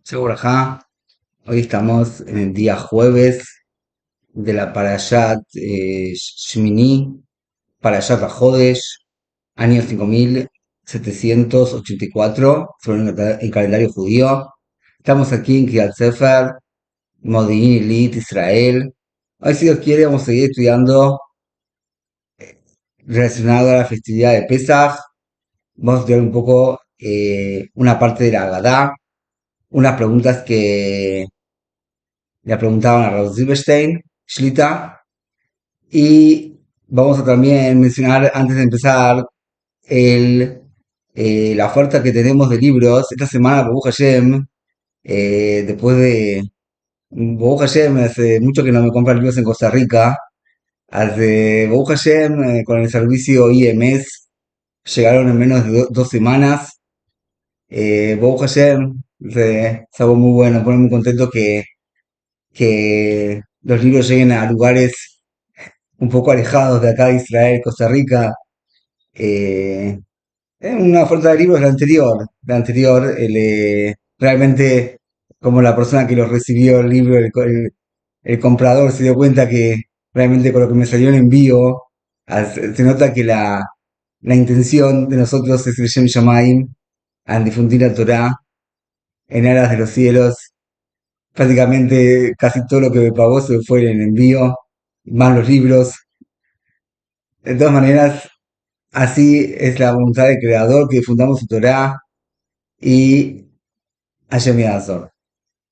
Seguro, ajá. Hoy estamos en el día jueves de la Parashat Shmini, Parashat HaJodesh, año 5784, según el calendario judío. Estamos aquí en Kiryat Sefer, Modi'in Illit, Israel. Hoy, si Dios quiere, vamos a seguir estudiando relacionado a la festividad de Pesach. Vamos a estudiar un poco una parte de la Haggadah, unas preguntas que le preguntaban a Rav Silverstein, Shlita, y vamos a también mencionar, antes de empezar, el, la oferta que tenemos de libros. Esta semana, Baruch Hashem, después de Baruch Hashem, hace mucho que no me compran libros en Costa Rica. Hace Baruch Hashem, con el servicio IMS, llegaron en menos de 2 semanas. Baruch Hashem, es algo muy bueno, me pone muy contento que los libros lleguen a lugares un poco alejados de acá de Israel, Costa Rica. Eh, una oferta de libros la anterior, realmente como la persona que los recibió el libro, el comprador se dio cuenta que realmente con lo que me salió en envío, se nota que la intención de nosotros es el Shem Shamaim, al difundir la Torá en aras de los cielos. Prácticamente casi todo lo que me pagó se fue en el envío, más los libros. De todas maneras, así es la voluntad del Creador, que fundamos su Torá y Hashem Yadazor.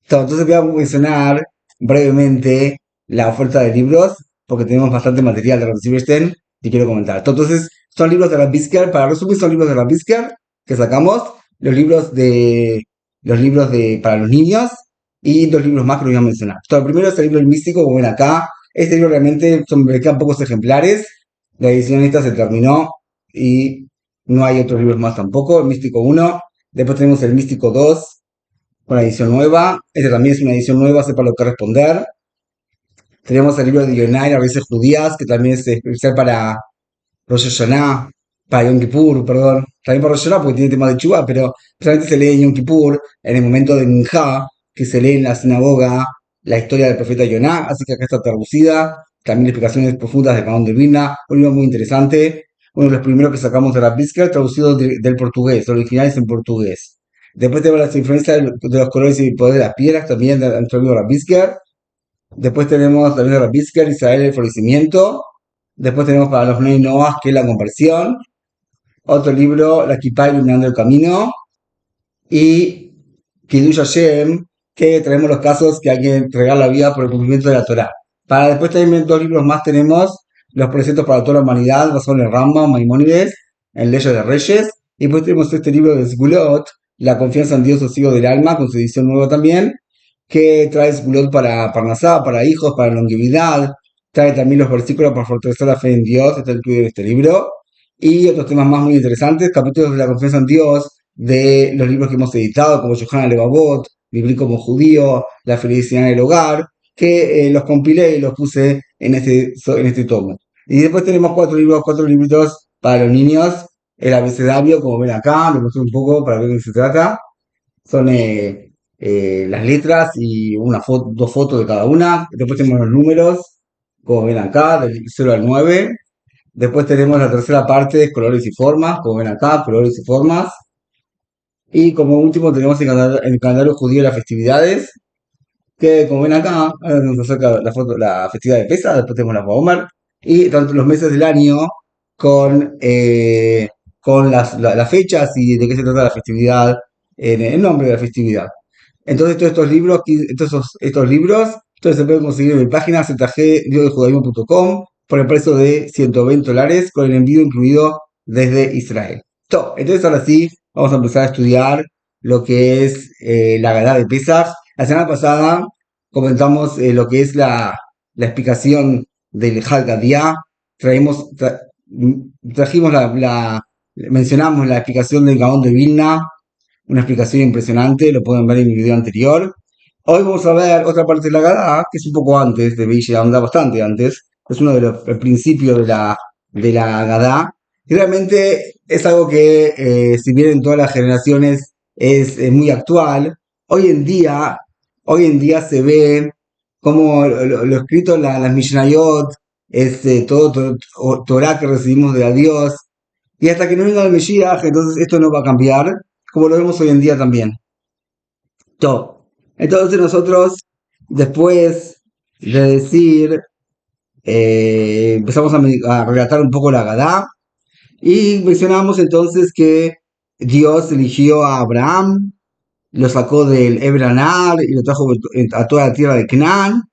Entonces voy a mencionar brevemente la oferta de libros, porque tenemos bastante material de Rabbi Silverstein y quiero comentar. Entonces, son libros de Rabbi Brisker, para resumir, son libros de Rabbi Brisker que sacamos, los libros de para los niños y dos libros más que los voy a mencionar. Entonces, el primero es el libro El Místico, como ven acá. Este libro realmente me quedan pocos ejemplares. La edición esta se terminó y no hay otros libros más tampoco. El Místico 1. Después tenemos el Místico 2 con la edición nueva. Esta también es una edición nueva, sepa lo que responder. Tenemos el libro de Yonai, las raíces judías, que también es especial para Rosh Hashanah, para Yom Kippur, perdón. También para Rosh Hashanah porque tiene tema de Chubá, pero solamente se lee en Yom Kippur, en el momento de Minjá, que se lee en la sinagoga la historia del profeta Yoná, así que acá está traducida. También explicaciones profundas de Gaón de Vilna, un libro muy interesante. Uno de los primeros que sacamos de la Brisker, traducido del portugués, originales en portugués. Después tenemos las influencias de los colores y el poder de las piedras, también dentro de la Brisker. Después tenemos también de la Brisker, Israel, el florecimiento. Después tenemos para los Bnei Noah, que es la conversión. Otro libro, La Kipá iluminando el camino. Y Kiddush Hashem, que traemos los casos que hay que entregar la vida por el cumplimiento de la Torá. Para después también dos libros más tenemos los preceptos para toda la humanidad, basados en el Rambam, Maimónides, en Leyes de Reyes. Y después tenemos este libro de Sgulot, La confianza en Dios, Sosiego del alma, con su edición nueva también, que trae Sgulot para Parnasá, para hijos, para longevidad. Trae también los versículos para fortalecer la fe en Dios, está incluido en este libro. Y otros temas más muy interesantes, capítulos de la confianza en Dios, de los libros que hemos editado, como Yohana Levavot, Vivir como judío, La felicidad en el hogar, que los compilé y los puse en este tomo. Y después tenemos cuatro libritos para los niños, el abecedario, como ven acá, lo puse un poco para ver de qué se trata. Son las letras y dos fotos de cada una. Después tenemos los números, como ven acá, del 0 al 9. Después tenemos la tercera parte, colores y formas, como ven acá, colores y formas. Y como último tenemos el calendario judío de las festividades, que como ven acá, nos acerca la foto, la festividad de Pesach, después tenemos la Omer, y tanto los meses del año con las fechas y de qué se trata la festividad, en el nombre de la festividad. Entonces todos estos libros, entonces se pueden conseguir en mi página zgdiodejudaísmo.com por el precio de $120 con el envío incluido desde Israel. Entonces ahora sí, vamos a empezar a estudiar lo que es la Haggadah de Pesach. La semana pasada comentamos lo que es la explicación del Haggadah. Trajimos mencionamos la explicación del Gaón de Vilna, una explicación impresionante, lo pueden ver en mi video anterior. Hoy vamos a ver otra parte de la Haggadah, que es un poco antes de Villa Onda, bastante antes. Es uno de los principios de la Haggadah. Y realmente es algo que, si bien en todas las generaciones es muy actual. Hoy en día, hoy en día se ve como lo escrito en las Mishnayot, es todo Torah que recibimos de Dios, y hasta que no venga el Mesías, entonces esto no va a cambiar, como lo vemos hoy en día también. Entonces nosotros, después de decir, empezamos a relatar un poco la Gadá, y mencionamos entonces que Dios eligió a Abraham, lo sacó del Ebranar y lo trajo a toda la tierra de Canaán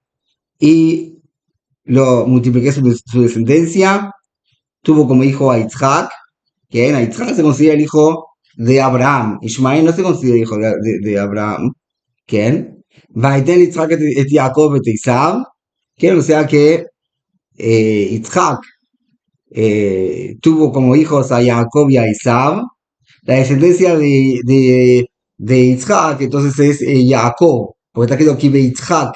y lo multipliqué su descendencia. Tuvo como hijo a Isaac, que en Isaac se considera el hijo de Abraham. Ismael no se considera hijo de Abraham. ¿Quién? Vaiten Isaac et Jacob et Esav, que o sea que Isaac tuvo como hijos a Jacob y a Esav. La descendencia de Isaac, entonces es Jacob, porque está escrito aquí Beitzhak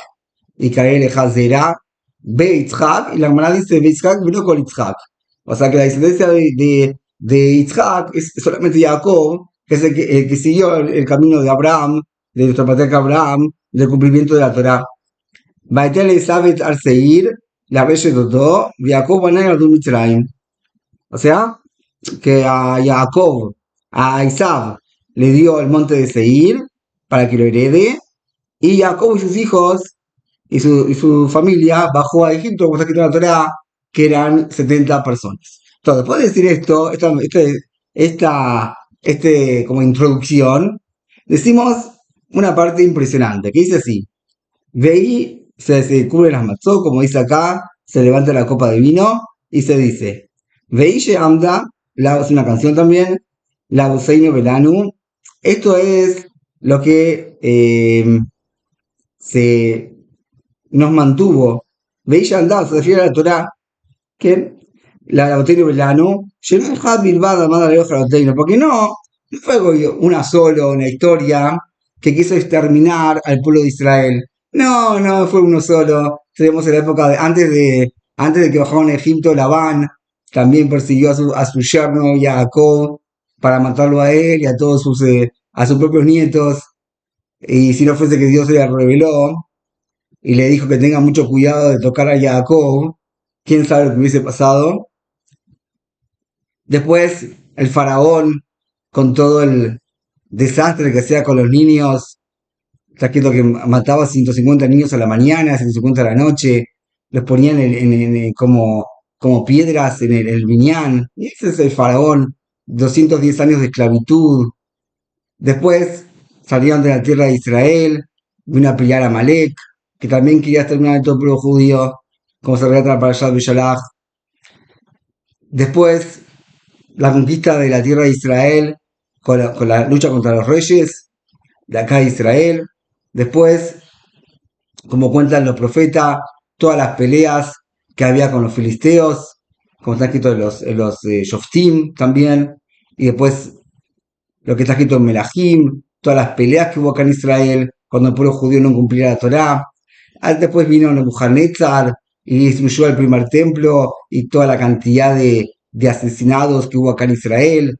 y Karel Hazera, Beitzhak, y la hermana dice Beitzhak, vino con Isaac. O sea que la descendencia de Isaac es solamente Jacob, que es el que siguió el camino de Abraham, de nuestro patriarca Abraham, del cumplimiento de la Torah. Baitel Isabet al Seir, la Reshe Dodó, Jacob Banay Adum Mitzrayim. O sea, que a Jacob, a Isaac, le dio el monte de Seir para que lo herede, y Jacob y sus hijos y su familia bajó a Egipto, como está escrito en la Torah, que eran 70 personas. Entonces, después de decir esto, como introducción, decimos una parte impresionante, que dice así, Veí se cubre las matzot, como dice acá, se levanta la copa de vino, y se dice, Veí Amda, es una canción también, la Buseino Belanu, esto es lo que se nos mantuvo. Veis andar, se refiere a la Torah, que la Boteino Belano, llenó el Bilbao amada de hoja Boteino, porque no fue una historia que quiso exterminar al pueblo de Israel. No fue uno solo. Tenemos en la época antes de que bajaron a Egipto, Labán también persiguió a su yerno Jacob para matarlo a él y a todos a sus propios nietos. Y si no fuese que Dios se le reveló, y le dijo que tenga mucho cuidado de tocar a Jacob, quién sabe lo que hubiese pasado. Después, el faraón, con todo el desastre que hacía con los niños, está escrito que mataba a 150 niños a la mañana, 150 a la noche, los ponían como piedras en el viñán. Y ese es el faraón, 210 años de esclavitud. Después salieron de la tierra de Israel, vino a pelear a Malek, que también quería exterminar a todo el pueblo judío, como se relata para allá de Shalach. Después, la conquista de la tierra de Israel con la lucha contra los reyes de acá de Israel. Después, como cuentan los profetas, todas las peleas que había con los filisteos, como está escrito en los Shoftim también. Y después, lo que está escrito en Melahim, todas las peleas que hubo acá en Israel cuando el pueblo judío no cumplía la Torá. Después vino Nebuchadnezzar y destruyó el primer templo y toda la cantidad de asesinados que hubo acá en Israel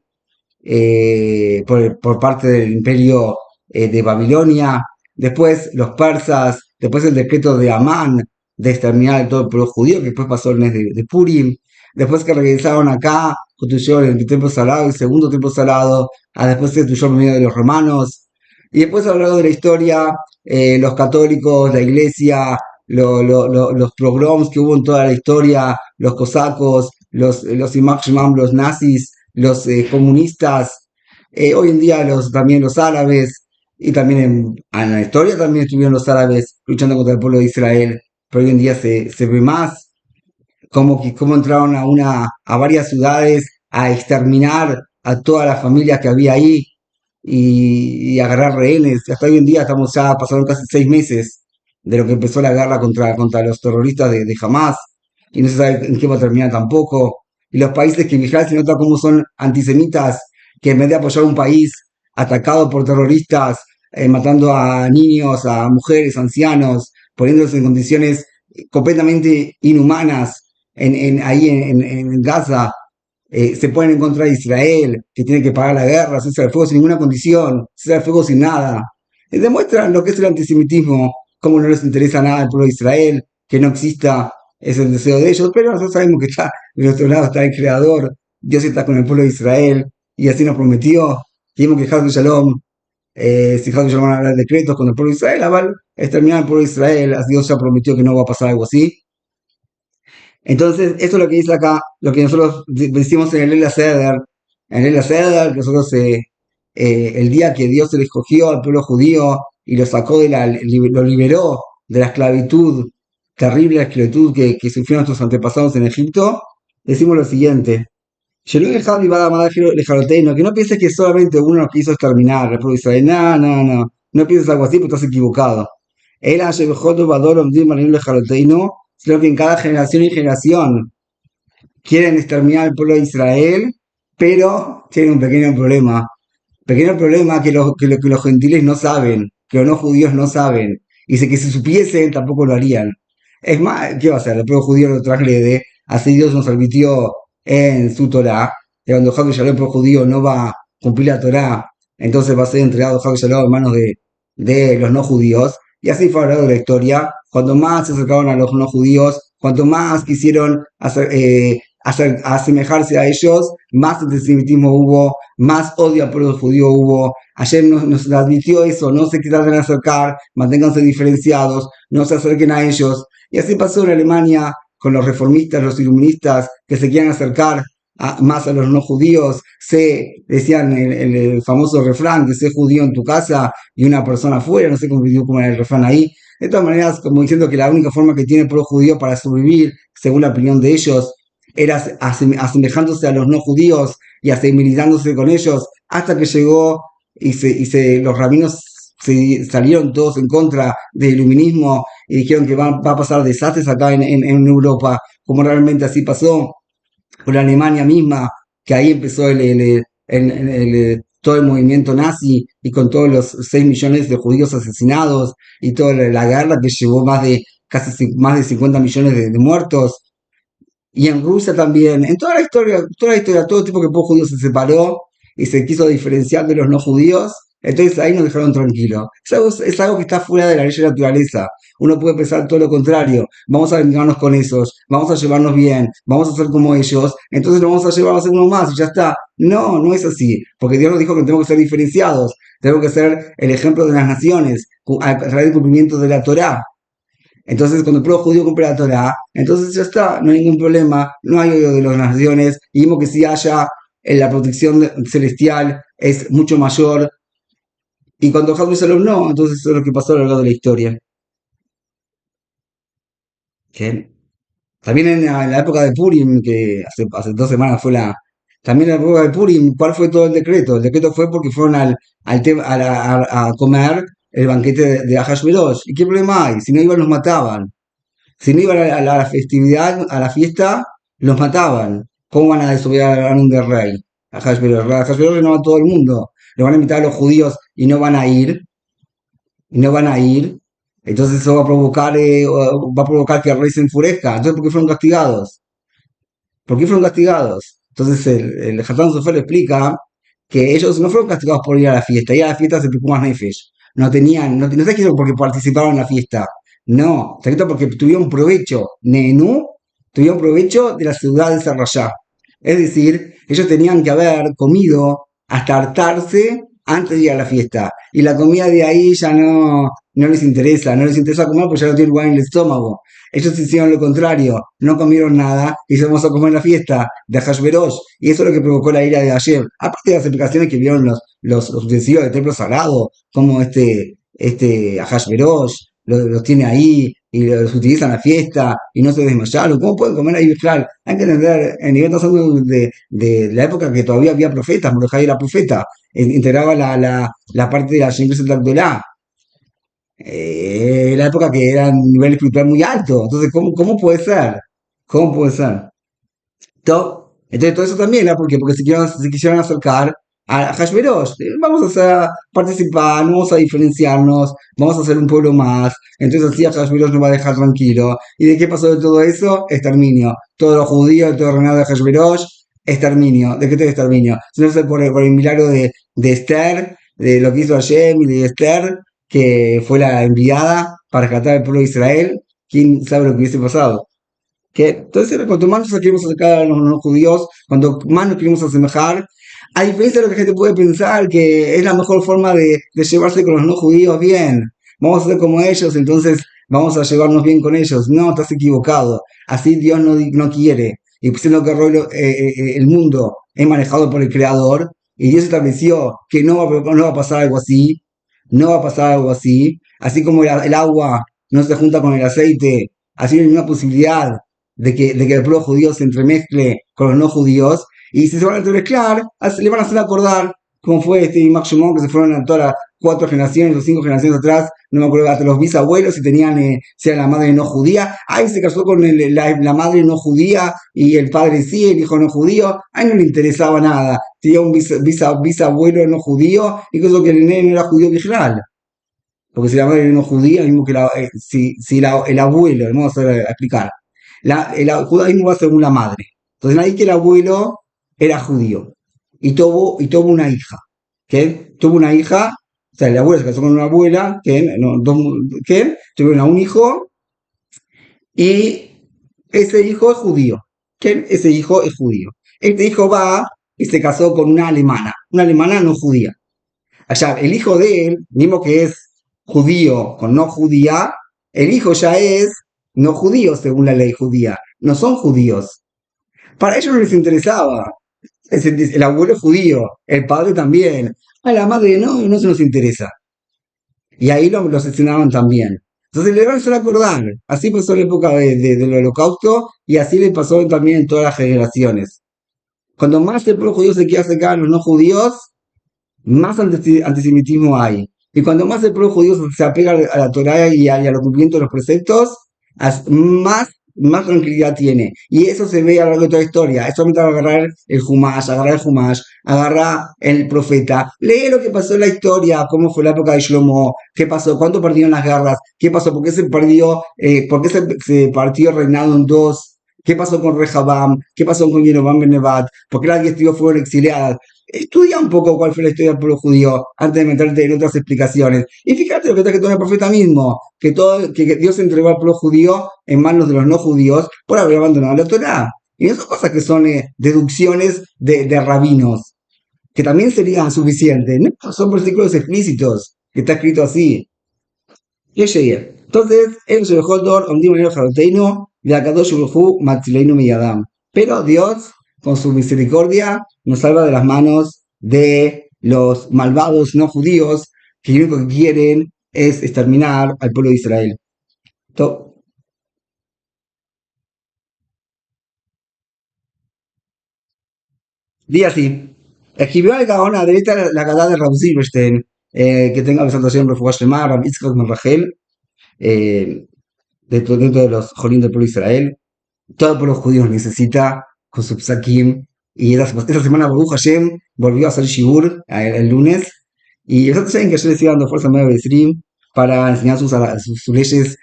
por parte del imperio de Babilonia. Después los persas, después el decreto de Amán de exterminar todo el pueblo judío, que después pasó el mes de Purim. Después que regresaron acá, construyeron el templo salado, el segundo templo salado, después se destruyó el medio de los romanos. Y después a lo largo de la historia, los católicos, la iglesia, los pogroms que hubo en toda la historia, los cosacos, los Imam Shimam, los nazis, los comunistas, hoy en día también los árabes, y también en la historia también estuvieron los árabes luchando contra el pueblo de Israel, pero hoy en día se ve más cómo entraron a varias ciudades a exterminar a todas las familias que había ahí y agarrar rehenes. Hasta hoy en día pasaron casi 6 meses de lo que empezó la guerra contra los terroristas de Hamas, y no se sabe en qué va a terminar tampoco. Y los países que vigilan se nota cómo son antisemitas, que en vez de apoyar un país atacado por terroristas, matando a niños, a mujeres, ancianos, poniéndose en condiciones completamente inhumanas ahí en Gaza, se ponen en contra de Israel, que tiene que pagar la guerra, cesar el fuego sin ninguna condición, cesar el fuego sin nada. Demuestran lo que es el antisemitismo, cómo no les interesa nada al pueblo de Israel, que no exista, es el deseo de ellos, pero nosotros sabemos que está de nuestro lado, está el Creador, Dios está con el pueblo de Israel, y así nos prometió, dijimos que Haz Shalom, si Haz Shalom van a hablar decretos con el pueblo de Israel, Aval es terminar el pueblo de Israel, así Dios ya prometió que no va a pasar algo así. Entonces, esto es lo que dice acá, lo que nosotros decimos en el Leila Seder. En el Leila Seder, nosotros, el día que Dios le escogió al pueblo judío y lo sacó lo liberó de la esclavitud, terrible esclavitud que sufrieron nuestros antepasados en Egipto, decimos lo siguiente. Que no pienses que solamente uno nos quiso exterminar, el pueblo de Israel. No, no, no. No pienses algo así porque estás equivocado. Sino que en cada generación y generación quieren exterminar al pueblo de Israel, pero tienen un pequeño problema. Pequeño problema que los gentiles no saben, que los no judíos no saben. Y que si supiesen tampoco lo harían. Es más, ¿qué va a hacer? El pueblo judío lo transgrede, así Dios nos advirtió en su Torá, que cuando Jacob Shalom, el pueblo judío, no va a cumplir la Torá, entonces va a ser entregado Jacob Shalom en manos de los no judíos. Y así fue hablado de la historia. Cuanto más se acercaron a los no judíos, cuanto más quisieron asemejarse a ellos, más antisemitismo hubo, más odio al pueblo judío hubo. Ayer nos advirtió eso, no se traten de acercar, manténganse diferenciados, no se acerquen a ellos. Y así pasó en Alemania con los reformistas, los iluministas, que se quieren acercar más a los no judíos. Decían el famoso refrán, que sé judío en tu casa y una persona afuera, no sé cómo era el refrán ahí. De todas maneras, como diciendo que la única forma que tiene el pueblo judío para sobrevivir, según la opinión de ellos, era asemejándose a los no judíos y asimilándose con ellos, hasta que llegó los rabinos salieron todos en contra del iluminismo y dijeron que va a pasar desastres acá en Europa, como realmente así pasó con la Alemania misma, que ahí empezó todo el movimiento nazi y con todos los 6 millones de judíos asesinados y toda la guerra que llevó casi más de 50 millones de muertos. Y en Rusia también, en toda la historia, todo tipo de pueblo judío se separó y se quiso diferenciar de los no judíos, entonces ahí nos dejaron tranquilos. Es algo que está fuera de la ley de la naturaleza. Uno puede pensar todo lo contrario, vamos a vengarnos con esos, vamos a llevarnos bien, vamos a ser como ellos, entonces nos vamos a llevar a ser uno más y ya está. No, no es así, porque Dios nos dijo que tenemos que ser diferenciados, tenemos que ser el ejemplo de las naciones, a través del cumplimiento de la Torá. Entonces, cuando el pueblo judío cumple la Torá, entonces ya está, no hay ningún problema, no hay odio de las naciones, y vimos que si haya la protección celestial es mucho mayor, y cuando Jacob Shalom no, entonces eso es lo que pasó a lo largo de la historia. ¿Qué? También en la época de Purim, que hace 2 semanas fue también en la época de Purim, ¿cuál fue todo el decreto? El decreto fue porque fueron a comer el banquete de Ahasverosh. ¿Y qué problema hay? Si no iban, los mataban. Si no iban a la festividad, a la fiesta, los mataban. ¿Cómo van a desobedecer a la orden del rey? A Ahasverosh no va a todo el mundo. Le van a invitar a los judíos y no van a ir. Y no van a ir. Entonces eso va a provocar que el rey se enfurezca. Entonces, ¿por qué fueron castigados? ¿Por qué fueron castigados? Entonces el Hatán Sofer explica que ellos no fueron castigados por ir a la fiesta. Ir a la fiesta se aplicó más Nefesh. No se quiso porque participaron en la fiesta. No, se quitó porque tuvieron provecho. Nenú tuvieron provecho de la ciudad de Sarrayá. Es decir, ellos tenían que haber comido hasta hartarse antes de ir a la fiesta. Y la comida de ahí ya no les interesa comer porque ya no tienen lugar en el estómago. Ellos hicieron lo contrario, no comieron nada y se vamos a comer la fiesta de Hashverosh. Y eso es lo que provocó la ira de ayer. Aparte de las explicaciones que vieron los utensilios del templo sagrado, como Hashverosh los tiene ahí y los utiliza en la fiesta y no se desmayaron. ¿Cómo pueden comer ahí? Claro, hay que entender, el nivel de la época que todavía había profetas, Mordejai era profeta, integraba la parte de la Shemitah Agdolá, la época que era un nivel espiritual muy alto. Entonces, ¿cómo puede ser? ¿Cómo puede ser? Entonces, todo eso también era porque se quisieron acercar a Hashverosh. Vamos a participar, vamos a diferenciarnos, vamos a ser un pueblo más. Entonces, así a Hashverosh nos va a dejar tranquilo. ¿Y de qué pasó de todo eso? Exterminio. Todos los judíos, todo el reinado de Hashverosh exterminio. ¿De qué te exterminio? Si no sé por el milagro de Esther, de lo que hizo Hashem y de Esther, que fue la enviada para rescatar al pueblo de Israel, quién sabe lo que hubiese pasado. ¿Qué? Entonces, cuanto más nos queremos acercar a los no judíos, cuanto más nos queremos asemejar, a diferencia de lo que la gente puede pensar, que es la mejor forma de llevarse con los no judíos bien, vamos a ser como ellos, entonces vamos a llevarnos bien con ellos. No, estás equivocado. Así Dios no quiere. Y siendo que el mundo es manejado por el Creador, y Dios estableció que no va a pasar algo así, no va a pasar algo así, así como el agua no se junta con el aceite, así no hay ninguna posibilidad de que el pueblo judío se entremezcle con los no judíos, y si se van a entremezclar, le van a hacer acordar cómo fue este Imag Shimon, que se fueron a todas las 4 generaciones o 5 generaciones atrás, no me acuerdo, hasta los bisabuelos, si tenían, si era la madre no judía, ay, se casó con la madre no judía, y el padre sí, el hijo no judío, ay, no le interesaba nada, tenía un bisabuelo no judío, incluso que el nene no era judío original. Porque si la madre no judía, mismo que el abuelo, vamos a explicar, el judaísmo va según la madre. Entonces nadie que el abuelo era judío y tuvo una hija, que tuvo una hija, o sea, el abuelo se casó con una abuela, que tuvieron a un hijo y ese hijo es judío, que ese hijo es judío. Este hijo va y se casó con una alemana no judía. Allá, el hijo de él, mismo que es judío con no judía, el hijo ya es no judío según la ley judía. No son judíos. Para ellos no les interesaba. El abuelo es judío, el padre también. A la madre no se nos interesa. Y ahí lo asesinaban también. Entonces le van a hacer acordar. Así pasó en la época del holocausto y así le pasó también en todas las generaciones. Cuando más el pueblo judío se quiere acercar a los no judíos, más antisemitismo hay. Y cuando más el pueblo judío se apega a la Torá y al cumplimiento de los preceptos, más tranquilidad tiene. Y eso se ve a lo largo de toda la historia. Es solamente agarrar el Humash, agarrar el profeta. Lee lo que pasó en la historia, cómo fue la época de Shlomo, qué pasó, cuánto perdieron las guerras, qué pasó, por qué se perdió, por qué se partió el reinado en dos, qué pasó con Rehabam, qué pasó con Jeroboam ben Nebat, por qué las 10 tribus fueron exiliadas. Estudia un poco cuál fue la historia del pueblo judío antes de meterte en otras explicaciones. Y fíjate lo que está escrito en el profeta mismo, que Dios entregó al pueblo judío en manos de los no judíos por haber abandonado la Torá. Y no son cosas que son deducciones de rabinos, que también serían suficientes. No, son versículos explícitos, que está escrito así. Y llegué. Entonces, él se dejó el dor, de Akadosh Baruj Matzileinu Miyadam. Pero Dios, con su misericordia, nos salva de las manos de los malvados no judíos que lo único que quieren es exterminar al pueblo de Israel. Día así. Escribió al Gaón a la derecha la Gadá de Rav Silverstein, que tenga la salvación Refuah Shlemah, Rav Yitzchak Ben Rachel, dentro de los Jolim del pueblo de Israel. Todo el pueblo judío necesita con su psakim. Y esta semana Baruch Hashem volvió a hacer Shibur el lunes. Y ustedes saben que yo le estoy dando fuerza a medio de stream para enseñar sus leyes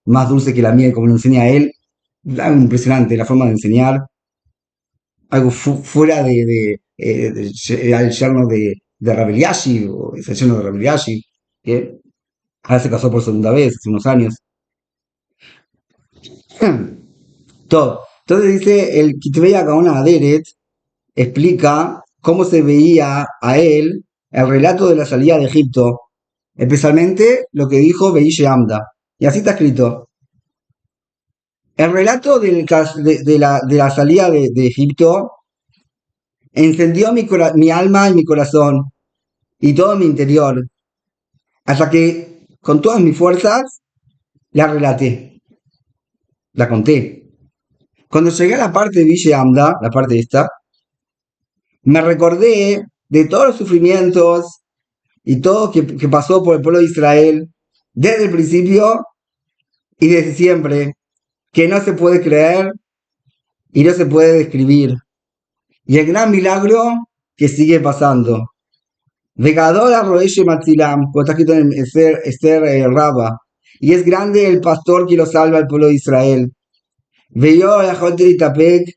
más dulces que la mía, como lo enseña él. Algo impresionante la forma de enseñar. Algo fuera al yerno de Rabbi Elyashiv, o es el yerno de Rabbi Elyashiv, que ahora se casó por segunda vez hace unos años. Todo. Entonces dice el Kitvei Gaona Aderet, explica cómo se veía a él el relato de la salida de Egipto, especialmente lo que dijo Beishe Amda. Y así está escrito. El relato de la salida de Egipto encendió mi alma y mi corazón y todo mi interior, hasta que con todas mis fuerzas la relaté, la conté. Cuando llegué a la parte de Ville Amda, la parte esta, me recordé de todos los sufrimientos y todo que pasó por el pueblo de Israel desde el principio y desde siempre, que no se puede creer y no se puede describir. Y el gran milagro que sigue pasando. Vegador Roeshe Matzilam, como está escrito en Esther Raba, y es grande el pastor que lo salva al pueblo de Israel. Veo a Tapek,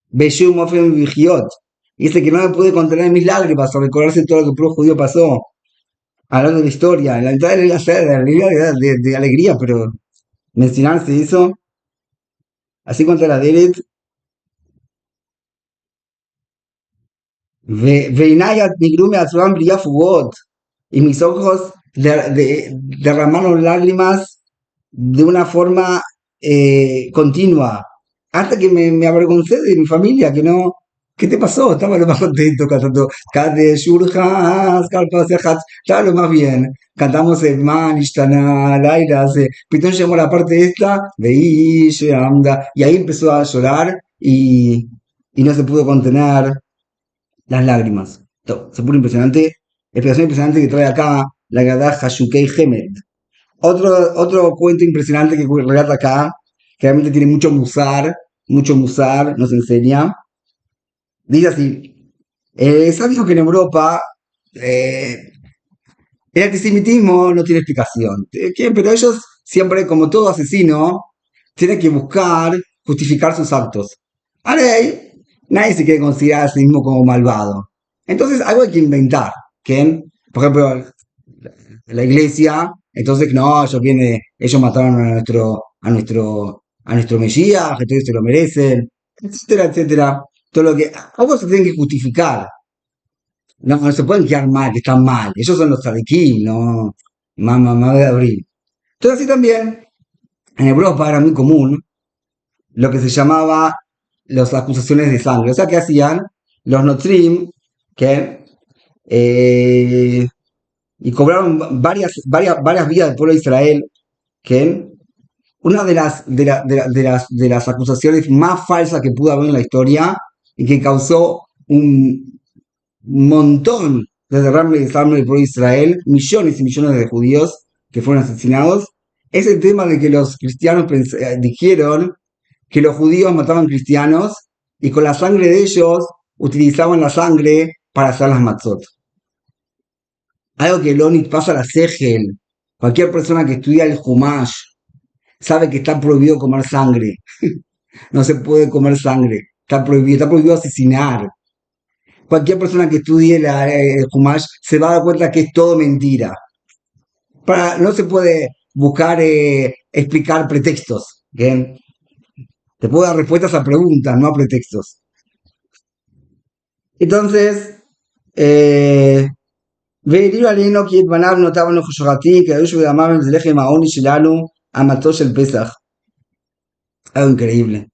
Beshum Ofen Vigiot. Dice que no me pude contener mis lágrimas al recordarse todo lo que el pueblo judío pasó, hablando de la historia. En la mitad de la alegría de alegría, pero mencionarse eso, así cuenta la Deret, Veinayat Nigrume Azuam Bria Fugot, y mis ojos derramaron lágrimas de una forma continua, hasta que me avergoncé de mi familia, que no, ¿qué te pasó? Estaba lo más contento cantando Kade Shurjas, Kalpasejat, estaba lo más bien. Cantamos el Man, Ishtana, Laira, Pitón llegó a la parte esta, veí, anda, y ahí empezó a llorar y no se pudo contener las lágrimas. Se pone impresionante, explicación impresionante que trae acá la Gadá Hashukei Hemed. Otro cuento impresionante que relata acá, que realmente tiene mucho musar, nos enseña. Dice así, sabido que en Europa eh, el antisemitismo no tiene explicación. Pero ellos siempre, como todo asesino, tienen que buscar justificar sus actos. Ahora, nadie se quiere considerar a sí mismo como malvado. Entonces, algo hay que inventar. ¿Que? Por ejemplo, la iglesia, entonces, no, ellos mataron a nuestro Mesías, entonces se lo merecen, etcétera, etcétera. Todo lo que, algo se tiene que justificar. No, no se pueden quedar mal, que están mal. Ellos son los tzadikim, no, mamá de abril. Entonces, así también, en Europa era muy común lo que se llamaba las acusaciones de sangre. O sea, ¿qué hacían? Los Notrim, que y cobraron varias vidas del pueblo de Israel, que una de las acusaciones más falsas que pudo haber en la historia y que causó un montón de derrame de sangre del pueblo de Israel, millones y millones de judíos que fueron asesinados, es el tema de que los cristianos dijeron que los judíos mataban cristianos y con la sangre de ellos utilizaban la sangre para hacer las matzot. Algo que Lonit pasa a la Segel. Cualquier persona que estudia el Humash sabe que está prohibido comer sangre. No se puede comer sangre. Está prohibido asesinar. Cualquier persona que estudie el Humash se va a dar cuenta que es todo mentira. No se puede buscar explicar pretextos. ¿Bien? Te puedo dar respuestas a preguntas, no a pretextos. Entonces, והעלילו עלינו כי את בניו נותיו אנו חשוכתי, כי היו שבדמם הם זה לחם העוני שלנו, המטו של פסח. Algo increíble.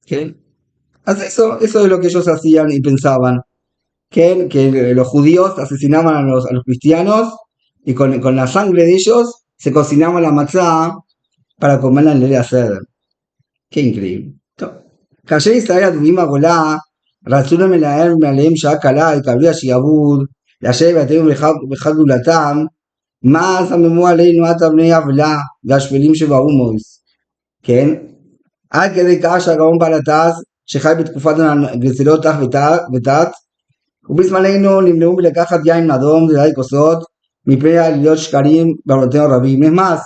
¿Qué? Eso es lo que ellos hacían y pensaban. Que los judíos asesinaban a los cristianos y con la sangre de ellos se cocinaba la matzá para comerla en el Seder. Qué increíble. כאשר ישראל הדומים הגולה רצו למנהל מעליהם שעה קלה, יקבלו השיעבוד, להשב יתיהם בחג גאולתם, מה סממו עלינו עתה בני עוולה והשפלים שבאומוס, כן? עד כדי כך שהגאון בעל התעש שחי בתקופת הגזלות תח ותת, ובזמננו נמנעו מלקחת יין אדום ודי כוסות, מפני עליות שקרים בעולותינו רבים. Es más,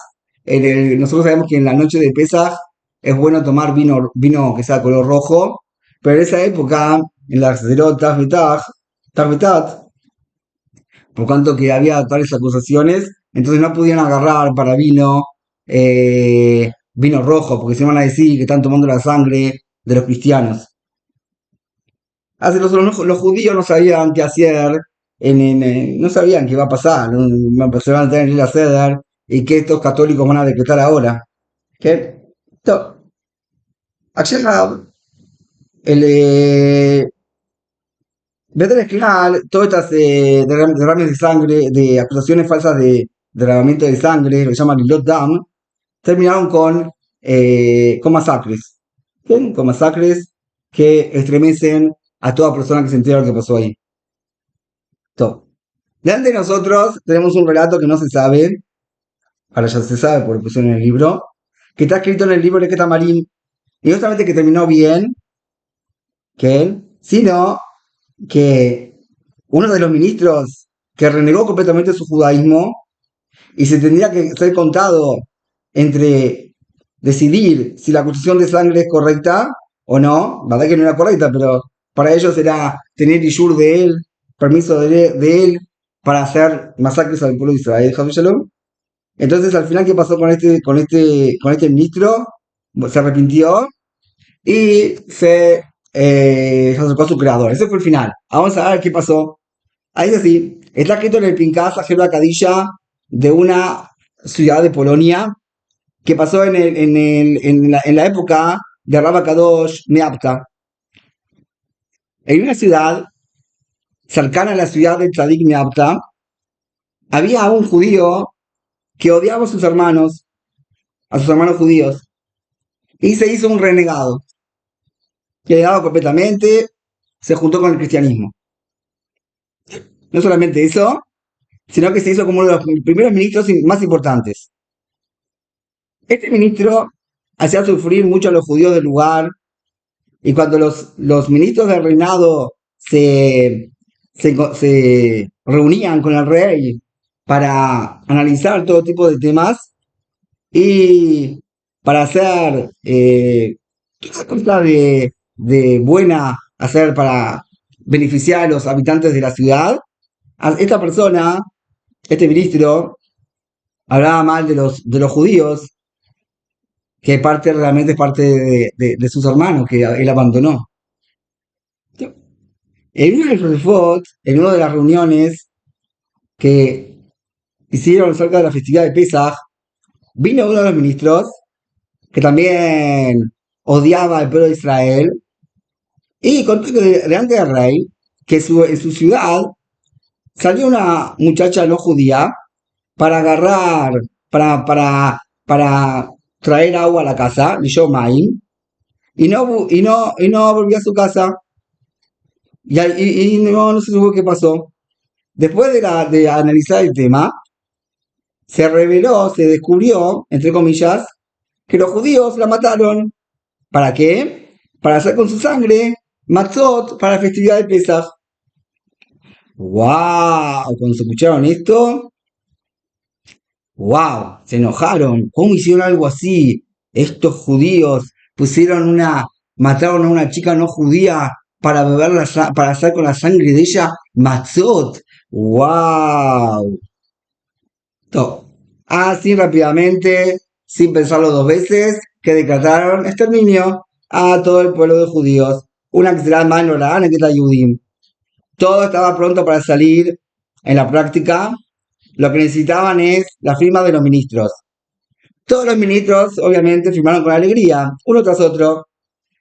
nosotros sabemos que en la noche de Pesaj es bueno tomar vino que sea color rojo, pero en esa época, en la Sderot Tarbetat, por cuanto que había tales acusaciones, entonces no podían agarrar para vino rojo, porque se van a decir que están tomando la sangre de los cristianos. Así los judíos no sabían qué hacer, no sabían qué iba a pasar, se van a tener que ir a Ceder y que estos católicos van a decretar ahora. ¿Qué? עכשיו, Better Esclal, todas estas derrames de sangre, de acusaciones falsas de derramamiento de sangre, lo que llaman Lilot Dam, terminaron con masacres. ¿Bien? Con masacres que estremecen a toda persona que se entera lo que pasó ahí. Todo. Delante de nosotros tenemos un relato que no se sabe, ahora ya se sabe por pusieron en el libro, que está escrito en el libro de Ketamarim, y no solamente que terminó bien, sino que uno de los ministros que renegó completamente su judaísmo y se tendría que ser contado entre decidir si la acusación de sangre es correcta o no. Verdad que no era correcta, pero para ellos era tener ishur de él, permiso de él para hacer masacres al pueblo de Israel. Javi Shalom. Entonces, al final, ¿qué pasó con este ministro? Se arrepintió y se acercó a su creador. Ese fue el final. Vamos a ver qué pasó. Ahí es así. Está escrito en el Pincás Ajera Kadisha de una ciudad de Polonia que pasó en la época de Rabba Kadosh Meapta. En una ciudad cercana a la ciudad de Tzadik Meapta había un judío que odiaba a sus hermanos judíos, y se hizo un renegado. Renegado completamente, se juntó con el cristianismo. No solamente eso, sino que se hizo como uno de los primeros ministros más importantes. Este ministro hacía sufrir mucho a los judíos del lugar, y cuando los ministros del reinado se reunían con el rey para analizar todo tipo de temas y para hacer toda cosa de buena, hacer para beneficiar a los habitantes de la ciudad, esta persona, este ministro, hablaba mal de los judíos, que realmente es parte de sus hermanos que él abandonó. En una de las reuniones que hicieron cerca de la festividad de Pesaj, vino uno de los ministros que también odiaba al pueblo de Israel y contó que delante del rey que en su ciudad salió una muchacha no judía para agarrar, para traer agua a la casa, Maim, y no volvió a su casa. Y no se supo qué pasó. Después de analizar el tema, se descubrió, entre comillas, que los judíos la mataron. ¿Para qué? Para hacer con su sangre matzot para la festividad de Pesaj. ¡Wow! Cuando se escucharon esto, ¡wow! Se enojaron. ¿Cómo hicieron algo así? Estos judíos mataron a una chica no judía para para hacer con la sangre de ella matzot. ¡Wow! Así rápidamente, sin pensarlo dos veces, que decretaron exterminio a todo el pueblo de judíos. Una que será más normal que Yudim. Todo estaba pronto para salir en la práctica. Lo que necesitaban es la firma de los ministros. Todos los ministros, obviamente, firmaron con alegría, uno tras otro.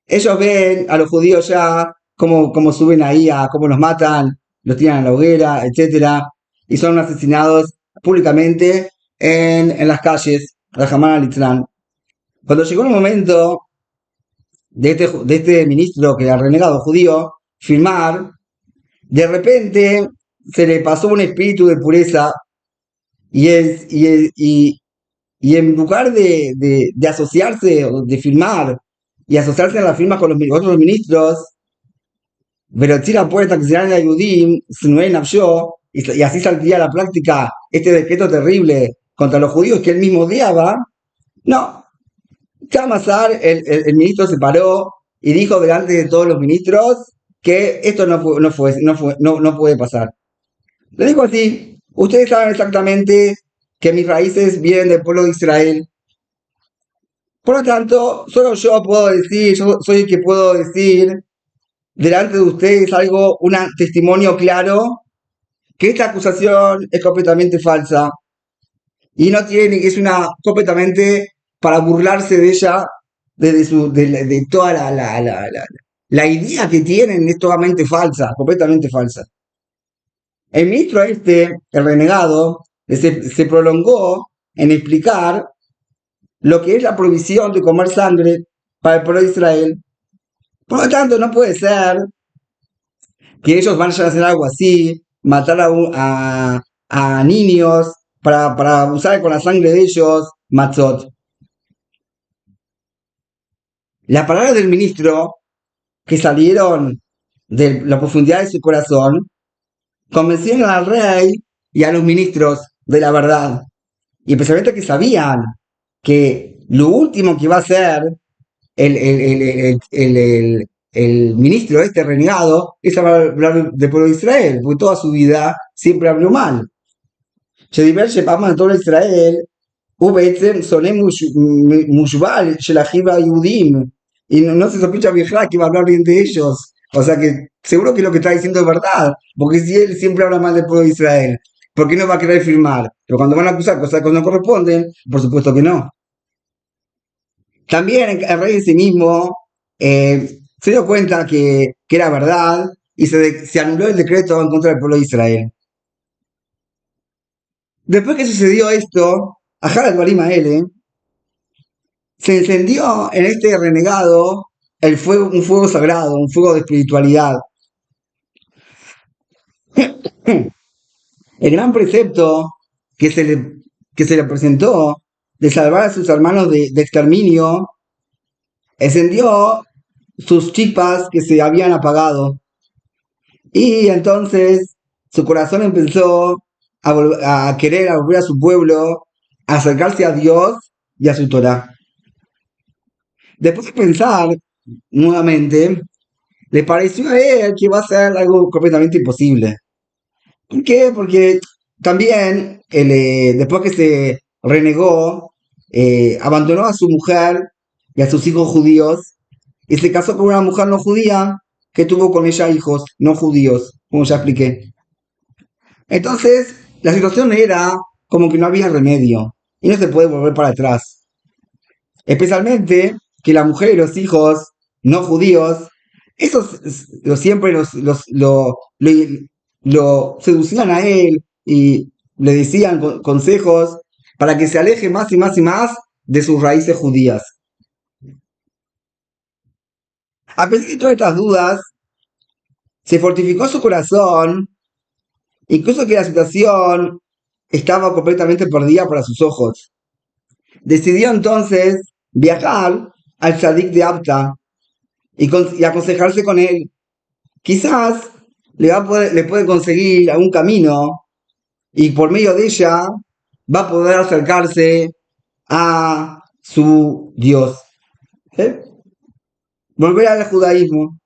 Ellos ven a los judíos ya como suben ahí, cómo los matan, los tiran a la hoguera, etcétera, y son asesinados públicamente en las calles, Rahamán al-Islam. Cuando llegó el momento de este ministro que era renegado judío firmar, de repente se le pasó un espíritu de pureza y en lugar de asociarse o de firmar y asociarse a la firma con los otros ministros, pero tira puerta que se llama Yudim, y así saldría a la práctica este decreto terrible contra los judíos que él mismo odiaba. No, Chamazar, el ministro se paró y dijo delante de todos los ministros que esto no puede pasar. Le dijo así: ustedes saben exactamente que mis raíces vienen del pueblo de Israel. Por lo tanto, solo yo soy el que puedo decir delante de ustedes un testimonio claro que esta acusación es completamente falsa y no tiene, es una completamente para burlarse de ella, de toda la idea que tienen es totalmente falsa, completamente falsa. El ministro el renegado, se prolongó en explicar lo que es la prohibición de comer sangre para el pueblo de Israel. Por lo tanto, no puede ser que ellos vayan a hacer algo así, matar a niños para usar con la sangre de ellos matzot. Las palabras del ministro, que salieron de la profundidad de su corazón, convencieron al rey y a los ministros de la verdad, y especialmente que sabían que lo último que va a hacer el ministro este renegado es hablar del pueblo de Israel, porque toda su vida siempre habló mal. שדיבר שפעם גדול ישראל הוא בעצם שונא מושבע של אחיו היהודים, y no se sospecha בכלל que va a hablar bien de ellos. O sea que seguro que lo que está diciendo es verdad, porque si él siempre habla mal del pueblo de Israel, ¿por qué no va a querer firmar? Pero cuando van a acusar cosas que no corresponden, por supuesto que no. También el rey en sí mismo se dio cuenta que era verdad y se anuló el decreto en contra del pueblo de Israel. Después que sucedió esto, Ajar al se encendió en este renegado un fuego sagrado, un fuego de espiritualidad. El gran precepto que que se le presentó de salvar a sus hermanos de exterminio encendió sus chispas que se habían apagado. Y entonces su corazón empezó a querer a volver a su pueblo, a acercarse a Dios y a su Torah. Después de pensar nuevamente, le pareció a él que iba a ser algo completamente imposible. ¿Por qué? Porque también después que se renegó, abandonó a su mujer y a sus hijos judíos y se casó con una mujer no judía que tuvo con ella hijos no judíos, como ya expliqué. Entonces, la situación era como que no había remedio y no se puede volver para atrás. Especialmente que la mujer y los hijos no judíos, esos siempre lo seducían a él y le decían consejos para que se aleje más y más y más de sus raíces judías. A pesar de todas estas dudas, se fortificó su corazón, incluso que la situación estaba completamente perdida para sus ojos. Decidió entonces viajar al Tzadik de Abta y aconsejarse con él. Quizás le puede conseguir algún camino y por medio de ella va a poder acercarse a su Dios. ¿Eh? Volver al judaísmo.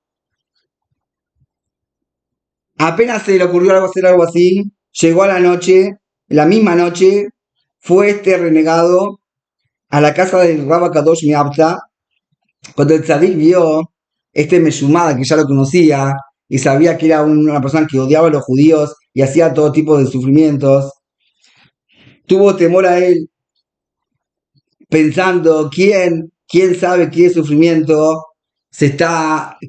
Apenas se le ocurrió hacer algo así, llegó a la noche, la misma noche, fue este renegado a la casa del Rabba Kadosh Miabta. Cuando el tzadik vio este Meshumada, que ya lo conocía, y sabía que era una persona que odiaba a los judíos y hacía todo tipo de sufrimientos, tuvo temor a él, pensando, ¿quién sabe qué sufrimiento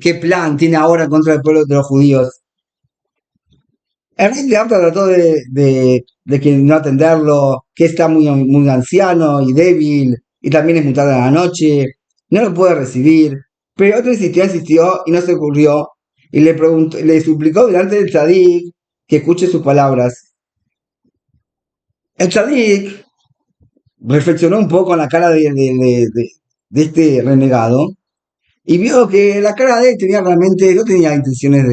qué plan tiene ahora contra el pueblo de los judíos? El rey de Abta trató de que no atenderlo, que está muy anciano y débil, y también es muy tarde en la noche, no lo puede recibir, pero otro insistió y no se ocurrió, y le suplicó delante del tzadik que escuche sus palabras. El tzadik reflexionó un poco en la cara de este renegado, y vio que la cara de él no tenía intenciones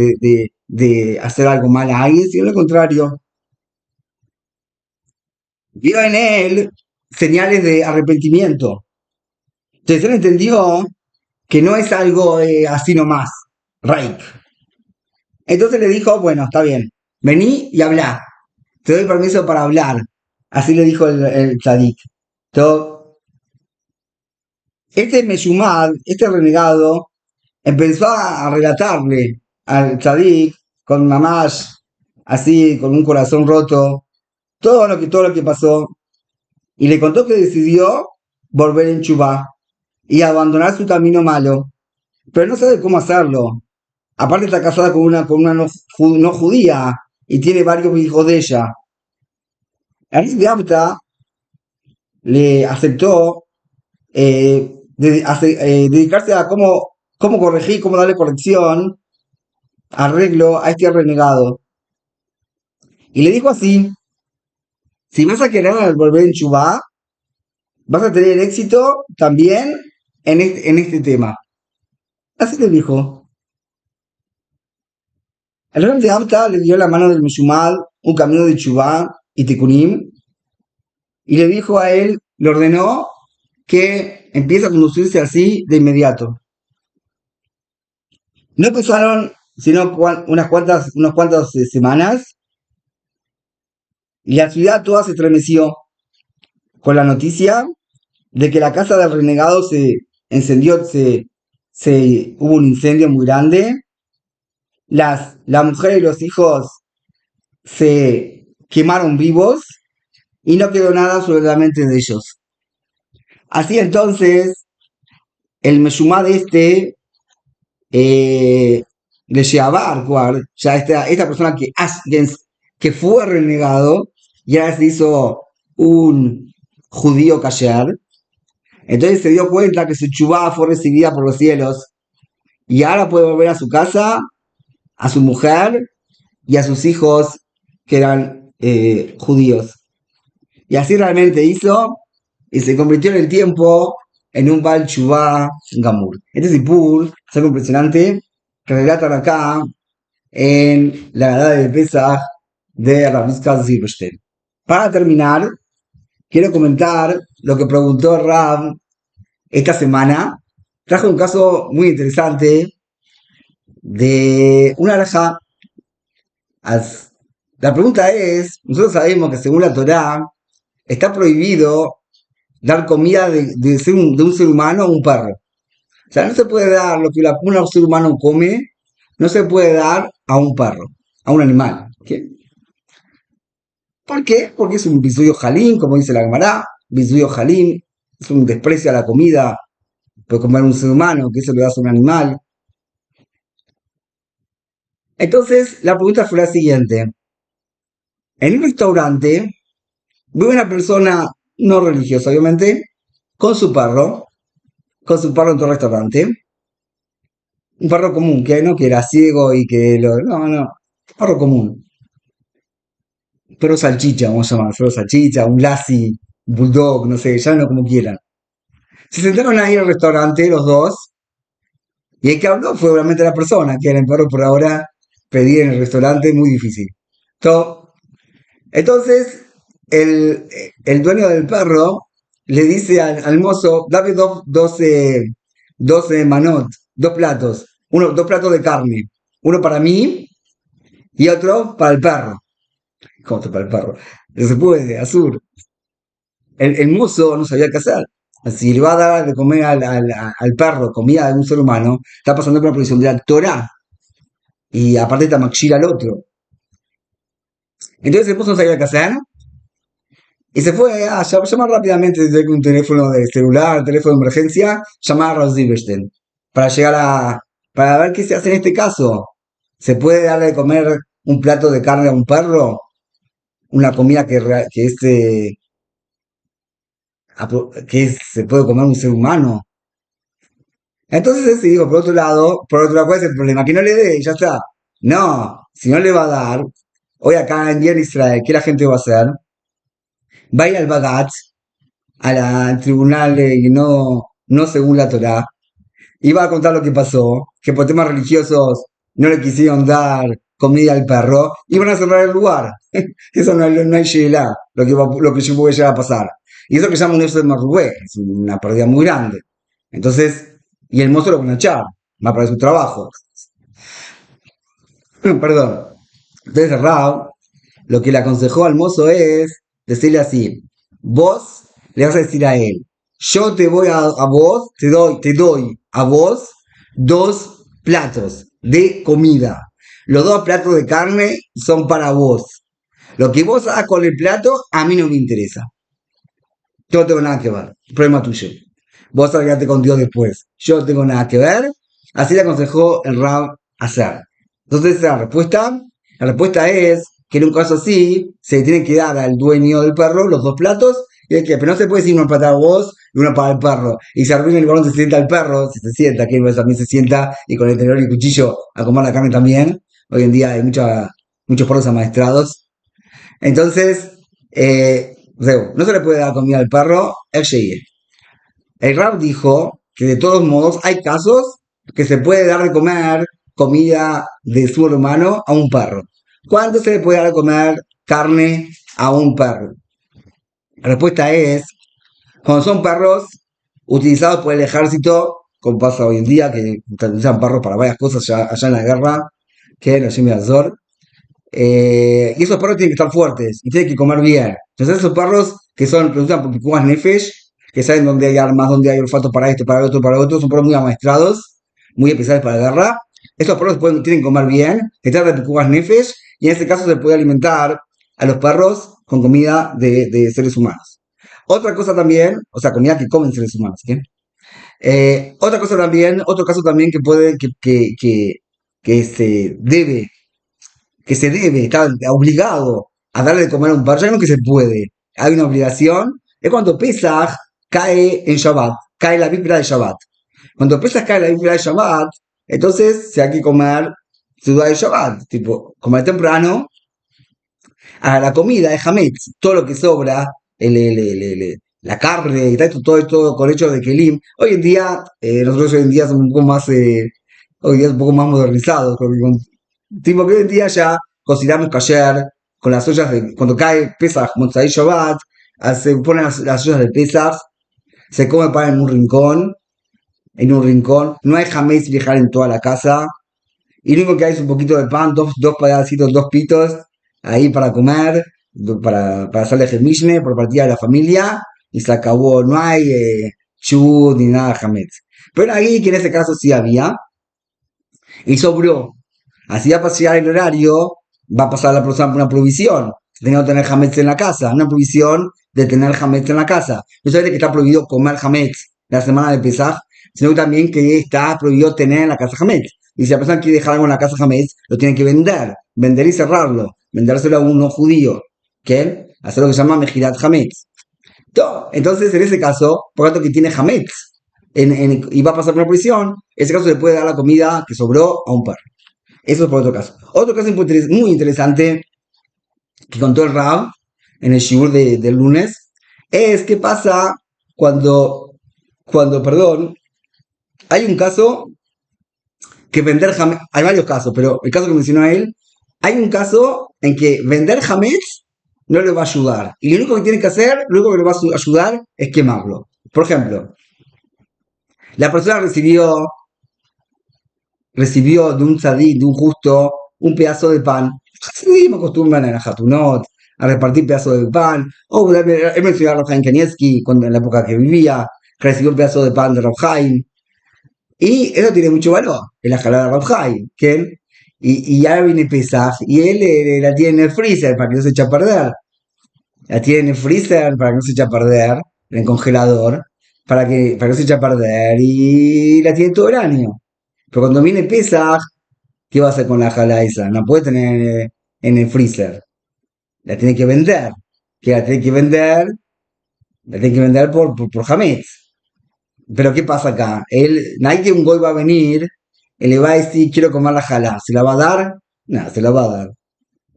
de hacer algo mal a alguien, sino lo contrario. Vio en él señales de arrepentimiento. Entonces él entendió que no es algo así nomás, Reik. Entonces le dijo, bueno, está bien, vení y habla. Te doy permiso para hablar. Así le dijo el tzadik. Este Meshumad, este renegado, empezó a relatarle al tzadik con mamash, así, con un corazón roto, todo lo que pasó, y le contó que decidió volver en Chubá y abandonar su camino malo, pero no sabe cómo hacerlo. Aparte está casada con una no judía y tiene varios hijos de ella. El rey de Abta le aceptó dedicarse a cómo corregir, cómo darle corrección, arreglo a este renegado. Y le dijo así, si vas a querer volver en Chubá, vas a tener éxito también en este tema. Así le dijo. El rey de Abta le dio la mano del Meshumad, un camino de Chubá y Tikunim, y le dijo a él, le ordenó que empieza a conducirse así de inmediato. No pasaron sino unas cuantas semanas y la ciudad toda se estremeció con la noticia de que la casa del renegado se encendió, hubo un incendio muy grande, la mujer y los hijos se quemaron vivos y no quedó nada absolutamente de ellos. Así entonces, el Meshumá de de Sheabar, ya esta persona que fue renegado, ya se hizo un judío kasher, entonces se dio cuenta que su chubá fue recibida por los cielos y ahora puede volver a su casa, a su mujer y a sus hijos que eran judíos. Y así realmente hizo y se convirtió en el tiempo en un Baal Chubá Gamur. Este Sipur es algo impresionante que relatan acá en la Gadá de Pesach de Rabbi Zilberstein. Para terminar, quiero comentar lo que preguntó Rab esta semana. Trajo un caso muy interesante de una alhaja. La pregunta es, nosotros sabemos que según la Torá está prohibido dar comida de un ser humano a un perro. O sea, no se puede dar lo que un ser humano come, no se puede dar a un perro, a un animal. ¿Qué? ¿Por qué? Porque es un bisuyo jalín, como dice la Gemara. Bisuyo jalín es un desprecio a la comida por comer un ser humano, que eso le das a un animal. Entonces, la pregunta fue la siguiente. En un restaurante, vive una persona no religiosa, obviamente, con su perro en todo el restaurante. Un perro común, que no que era ciego y que lo. No, no. Perro común. Perro salchicha, vamos a llamar. Perro salchicha, un lassie, un bulldog, no sé, llámenlo como quieran. Se sentaron ahí en el restaurante, los dos, y el que habló fue obviamente la persona, que era el perro por ahora, pedir en el restaurante, muy difícil. Entonces, el dueño del perro le dice al mozo, dame 12 manot, dos platos, dos platos de carne, uno para mí y otro para el perro. ¿Cómo está para el perro? No se puede, Azur. El mozo no sabía qué hacer. Si le va a dar de comer al perro comida de un ser humano, está pasando por una prohibición de la Torah. Y aparte está Makshir al otro. Entonces el mozo no sabía qué hacer. Y se fue a llamar rápidamente desde un teléfono de celular, teléfono de emergencia, llamar a Ross Silverstein para para ver qué se hace en este caso. ¿Se puede darle de comer un plato de carne a un perro? Una comida se puede comer un ser humano. Entonces sí, digo, por otro lado, ¿cuál es el problema? Que no le dé, ya está. No, si no le va a dar, hoy acá en día en Israel, ¿qué la gente va a hacer? Va a ir al Bagat, al tribunal no según la Torá, y va a contar lo que pasó, que por temas religiosos no le quisieron dar comida al perro, y van a cerrar el lugar. Eso no hay Sheila, lo que yo voy a llegar a pasar. Y eso que llaman un eso de Marrué, es una pérdida muy grande. Entonces, y el mozo lo van a echar, va para su trabajo. Perdón. Entonces Rab lo que le aconsejó al mozo es decirle así, vos le vas a decir a él, yo te voy a vos, te doy a vos dos platos de comida. Los dos platos de carne son para vos. Lo que vos hagas con el plato, a mí no me interesa. Yo no tengo nada que ver. Problema tuyo. Vos arreglate con Dios después. Yo no tengo nada que ver. Así le aconsejó el Rab hacer. Entonces la respuesta es que en un caso así se le tiene que dar al dueño del perro los dos platos y pero no se puede decir uno para vos y uno para el perro. Y se arruina el lugar donde se sienta el perro, si se sienta, que también se sienta y con el tenedor y el cuchillo a comer la carne también. Hoy en día hay muchos perros amaestrados. Entonces, no se le puede dar comida al perro, el Rab dijo que de todos modos hay casos que se puede dar de comer comida de su hermano a un perro. ¿Cuándo se le puede dar de comer carne a un perro? La respuesta es, cuando son perros utilizados por el ejército, como pasa hoy en día, que utilizan perros para varias cosas allá en la guerra, que en el Azor. Y esos perros tienen que estar fuertes y tienen que comer bien. Entonces esos perros que son producidos por Pikuas Nefesh, que saben dónde hay armas, dónde hay olfato para esto, para otro, son perros muy amaestrados, muy especiales para la guerra. Estos perros tienen que comer bien, se trata de Pikuas Nefesh, y en este caso se puede alimentar a los perros con comida de seres humanos. Otra cosa también, o sea, comida que comen seres humanos, ¿sí? Otra cosa también, otro caso también que puede, que se debe, está obligado a darle de comer a un perro, ya no que se puede, hay una obligación, es cuando Pesach cae en Shabbat, cae la víspera de Shabbat. Cuando Pesach cae la víspera de Shabbat, entonces se hay que comer ciudad de Shabbat, tipo, comer temprano, a la comida de Hametz, todo lo que sobra, la carne y todo esto con hecho de Kelim. Hoy en día, nosotros hoy en día somos un poco más, hoy día es un poco más modernizados, tipo que hoy en día ya cocinamos kasher con las ollas de, cuando cae Pesach, Motzai Shabbat, se ponen las ollas de Pesach, se come pan en un rincón, no hay jamés viajar en toda la casa, y lo único que hay es un poquito de pan, dos pedacitos, dos pitos, ahí para comer, para hacerle gemishne por partida de la familia, y se acabó, no hay chut ni nada jamés. Pero ahí que en ese caso sí había, y sobró. Así va a pasar el horario, va a pasar la persona por una provisión de no tener hametz en la casa, una provisión de tener hametz en la casa. No solamente que está prohibido comer hametz la semana de Pesaj, sino que también que está prohibido tener en la casa hametz. Y si la persona quiere dejar algo en la casa hametz, lo tiene que vender y cerrarlo, vendérselo a un no judío, que hacer lo que se llama mejirat hametz. Entonces, en ese caso, por tanto que tiene hametz y va a pasar por una prisión, en ese caso le puede dar la comida que sobró a un perro. Eso es por otro caso. Otro caso muy interesante que contó el Rab en el Shibur del lunes es qué pasa perdón, hay un caso que vender Hametz, hay varios casos, pero el caso que mencionó él, hay un caso en que vender Hametz no le va a ayudar. Y lo único que tiene que hacer, lo único que le va a ayudar es quemarlo. Por ejemplo, la persona recibió de un tzadí, de un justo, un pedazo de pan. Sí, me acostumbran en la Hatunot a repartir pedazos de pan. O él mencionó a Rav Chaim Kanievski en la época que vivía, que recibió un pedazo de pan de Rav Chaim. Y eso tiene mucho valor, en la jalada de Rav Chaim, que y ahora viene Pesach, y él la tiene en el freezer para que no se eche a perder. La tiene en el freezer para que no se eche a perder, en el congelador, para que no se eche a perder, y la tiene todo el año. Pero cuando viene Pesach, ¿qué va a hacer con la jala esa? No puede tener en el freezer. La tiene que vender. Que la tiene que vender, la tiene que vender por Hametz. Pero ¿qué pasa acá? Nadie un goy va a venir, él le va a decir, quiero comer la jala. ¿Se la va a dar? No, se la va a dar.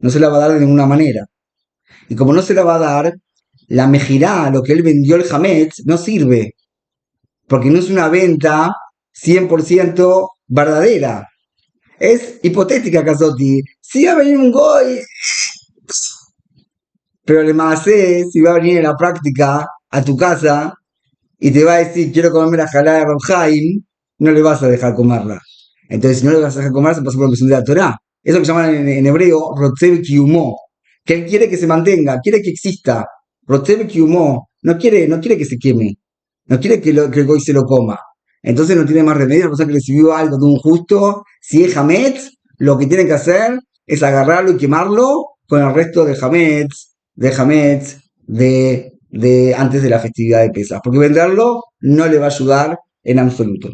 No se la va a dar de ninguna manera. Y como no se la va a dar, la mejirá, lo que él vendió el Hametz, no sirve. Porque no es una venta 100% verdadera. Es hipotética, Casotti. Si va a venir un goy, pero le más si va a venir en la práctica a tu casa y te va a decir, quiero comerme la jalada de Rav Chaim, no le vas a dejar comerla. Entonces, si no le vas a dejar comer, se pasa por la cuestión de la Torah. Eso que llaman en hebreo, Rotzev Kiumo. Que él quiere que se mantenga, quiere que exista. Rotzev Kiumo. No quiere que se queme. No quiere que el goy se lo coma. Entonces no tiene más remedio. La persona que recibió algo de un justo, si es Hametz, lo que tiene que hacer es agarrarlo y quemarlo con el resto de Hametz, antes de la festividad de Pesach. Porque venderlo no le va a ayudar en absoluto.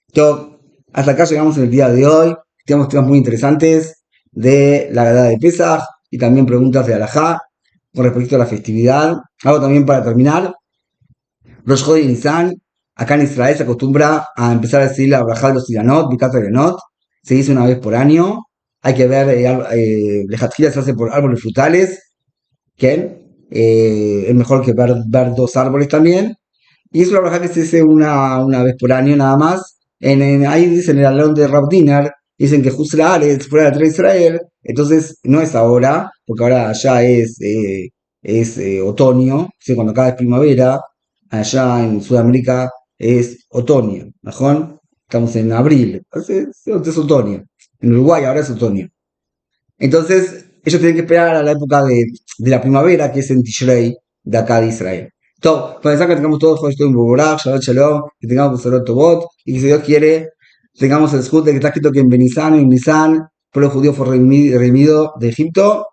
Entonces, hasta acá llegamos en el día de hoy. Tenemos temas muy interesantes de la edad de Pesach y también preguntas de Alajá con respecto a la festividad. Algo también para terminar. Rosh Chodesh Nisan, acá en Israel se acostumbra a empezar a decir la brajá de los Iranot, Bikat Iranot, se dice una vez por año. Hay que ver, Lejatjila se hace por árboles frutales, que es mejor que ver dos árboles también. Y es una brajá que se hace una vez por año nada más. Ahí dicen en el alón de Rav Dinar, dicen que Jusra Aretz fuera de la tierra de Israel, entonces no es ahora, porque ahora ya es otoño, ¿sí? Cuando acá es primavera, allá en Sudamérica es otoño, ¿no? Estamos en abril, es otoño. En Uruguay ahora es otoño. Entonces, ellos tienen que esperar a la época de la primavera, que es en Tishrei, de acá de Israel. Entonces, para que tengamos todos Jodesh Tov Mubarak, Shabbat Shalom, que tengamos Besorot Tovot, y que si Dios quiere, tengamos el escudo que está escrito que en Benisan, el pueblo judío fue redimido de Egipto,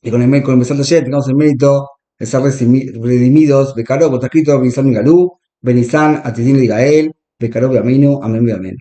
y con el Mesal Taller tengamos el mérito de ser redimidos, Becaró, está escrito Benisan y Galú, Benisan, Atidín y Gael, Becaró, Aminu, Amén, Amén.